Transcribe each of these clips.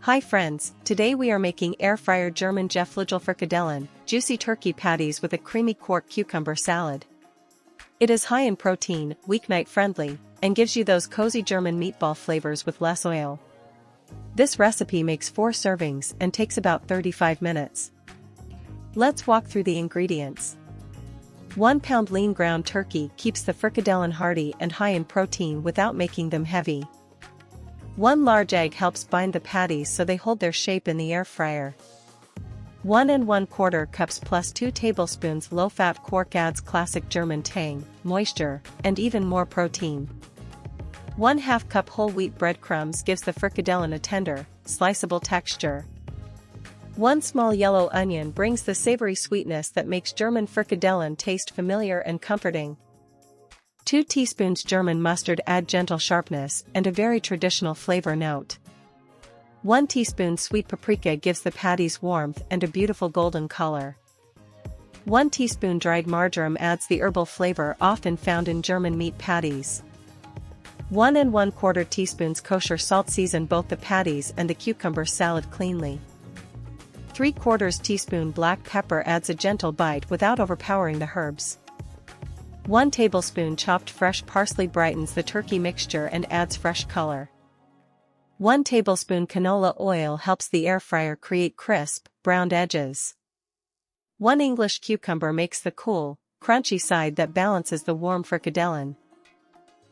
Hi friends, today we are making air fryer German Frikadellen, juicy turkey patties with a creamy Quark cucumber salad. It is high in protein, weeknight friendly, and gives you those cozy German meatball flavors with less oil. This recipe makes 4 servings and takes about 35 minutes. Let's walk through the ingredients. 1 pound lean ground turkey keeps the frikadellen hearty and high in protein without making them heavy. 1 large egg helps bind the patties so they hold their shape in the air fryer. 1 1/4 cups plus 2 tablespoons low-fat quark adds classic German tang, moisture, and even more protein. 1/2 cup whole wheat breadcrumbs gives the frikadellen a tender, sliceable texture. 1 small yellow onion brings the savory sweetness that makes German frikadellen taste familiar and comforting. 2 teaspoons German mustard add gentle sharpness and a very traditional flavor note. 1 teaspoon sweet paprika gives the patties warmth and a beautiful golden color. 1 teaspoon dried marjoram adds the herbal flavor often found in German meat patties. 1 1/4 teaspoons kosher salt season both the patties and the cucumber salad cleanly. 3/4 teaspoon black pepper adds a gentle bite without overpowering the herbs. 1 tablespoon chopped fresh parsley brightens the turkey mixture and adds fresh color. 1 tablespoon canola oil helps the air fryer create crisp, browned edges. 1 English cucumber makes the cool, crunchy side that balances the warm frikadellen.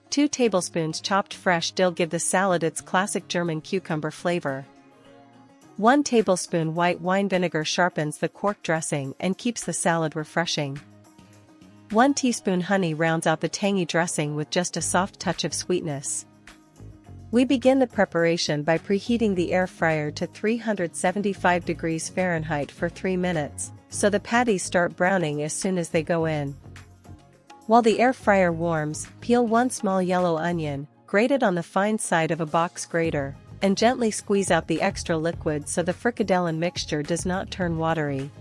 2 tablespoons chopped fresh dill give the salad its classic German cucumber flavor. 1 tablespoon white wine vinegar sharpens the Quark dressing and keeps the salad refreshing. 1 teaspoon honey rounds out the tangy dressing with just a soft touch of sweetness. We begin the preparation by preheating the air fryer to 375 degrees Fahrenheit for 3 minutes, so the patties start browning as soon as they go in. While the air fryer warms, peel 1 small yellow onion, grate it on the fine side of a box grater, and gently squeeze out the extra liquid so the frikadellen mixture does not turn watery.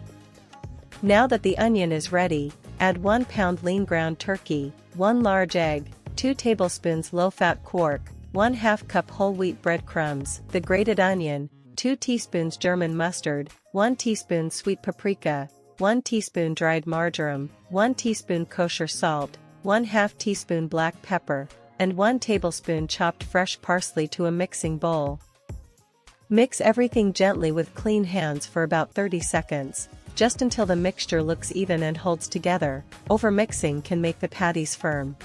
Now that the onion is ready, add 1 pound lean ground turkey, 1 large egg, 2 tablespoons low-fat quark, 1/2 cup whole wheat breadcrumbs, the grated onion, 2 teaspoons German mustard, 1 teaspoon sweet paprika, 1 teaspoon dried marjoram, 1 teaspoon kosher salt, 1/2 teaspoon black pepper, and 1 tablespoon chopped fresh parsley to a mixing bowl. Mix everything gently with clean hands for about 30 seconds. Just until the mixture looks even and holds together. Overmixing can make the patties firm.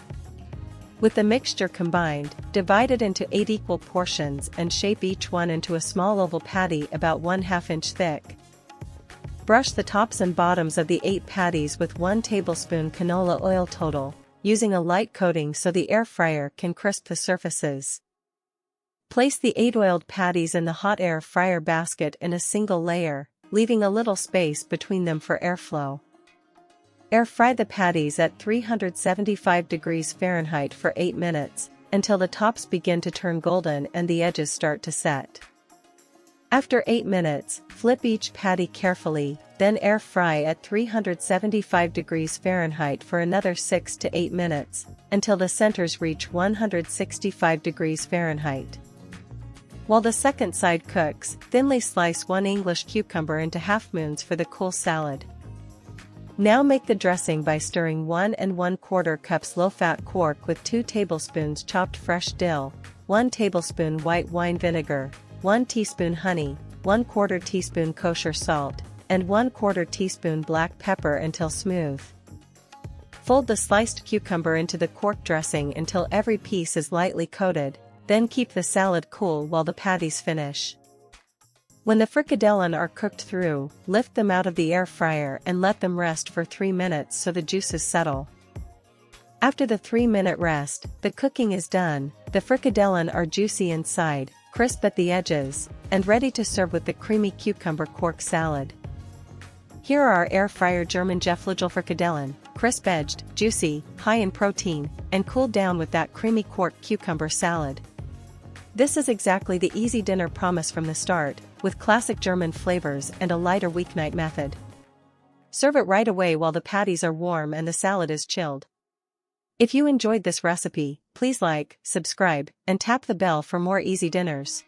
With the mixture combined, divide it into 8 equal portions and shape each one into a small oval patty about 1/2 inch thick. Brush the tops and bottoms of the 8 patties with 1 tablespoon canola oil total, using a light coating so the air fryer can crisp the surfaces. Place the 8 oiled patties in the hot air fryer basket in a single layer, leaving a little space between them for airflow. Air fry the patties at 375 degrees Fahrenheit for 8 minutes, until the tops begin to turn golden and the edges start to set. After 8 minutes, flip each patty carefully, then air fry at 375 degrees Fahrenheit for another 6 to 8 minutes, until the centers reach 165 degrees Fahrenheit. While the second side cooks, thinly slice 1 English cucumber into half moons for the cool salad. Now make the dressing by stirring 1 1/4 cups low-fat quark with 2 tablespoons chopped fresh dill, 1 tablespoon white wine vinegar, 1 teaspoon honey, 1/4 teaspoon kosher salt, and 1/4 teaspoon black pepper until smooth. Fold the sliced cucumber into the Quark dressing until every piece is lightly coated. Then keep the salad cool while the patties finish. When the frikadellen are cooked through, lift them out of the air fryer and let them rest for 3 minutes so the juices settle. After the 3-minute rest, the cooking is done. The frikadellen are juicy inside, crisp at the edges, and ready to serve with the creamy cucumber Quark salad. Here are our air fryer German Frikadellen, crisp-edged, juicy, high in protein, and cooled down with that creamy Quark cucumber salad. This is exactly the easy dinner promise from the start, with classic German flavors and a lighter weeknight method. Serve it right away while the patties are warm and the salad is chilled. If you enjoyed this recipe, please like, subscribe, and tap the bell for more easy dinners.